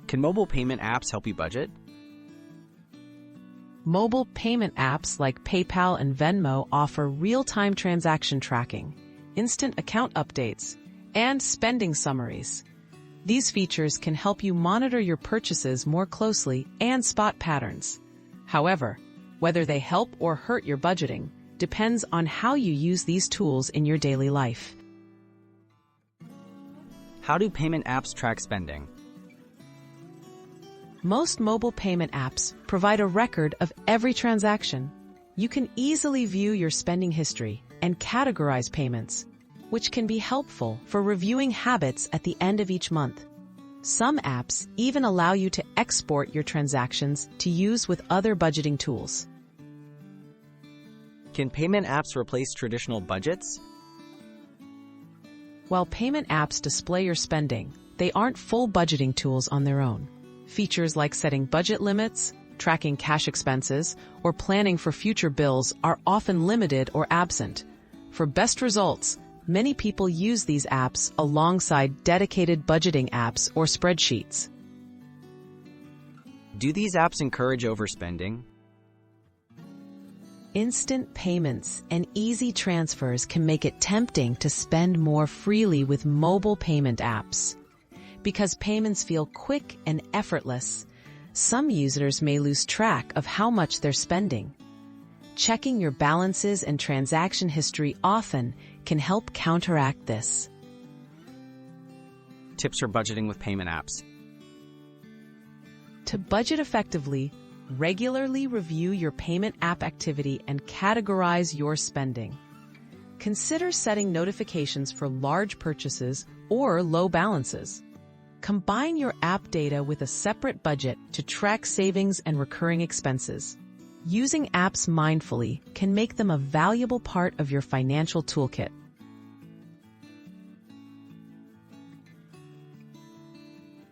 Can mobile payment apps help you budget? Mobile payment apps like PayPal and Venmo offer real-time transaction tracking, instant account updates, and spending summaries. These features can help you monitor your purchases more closely and spot patterns. However, whether they help or hurt your budgeting depends on how you use these tools in your daily life. How do payment apps track spending? Most mobile payment apps provide a record of every transaction. You can easily view your spending history and categorize payments, which can be helpful for reviewing habits at the end of each month. Some apps even allow you to export your transactions to use with other budgeting tools. Can payment apps replace traditional budgets? While payment apps display your spending, they aren't full budgeting tools on their own. Features like setting budget limits, tracking cash expenses, or planning for future bills are often limited or absent. For best results, many people use these apps alongside dedicated budgeting apps or spreadsheets. Do these apps encourage overspending? Instant payments and easy transfers can make it tempting to spend more freely with mobile payment apps. Because payments feel quick and effortless, some users may lose track of how much they're spending. Checking your balances and transaction history often can help counteract this. Tips for budgeting with payment apps. To budget effectively, regularly review your payment app activity and categorize your spending. Consider setting notifications for large purchases or low balances. Combine your app data with a separate budget to track savings and recurring expenses. Using apps mindfully can make them a valuable part of your financial toolkit.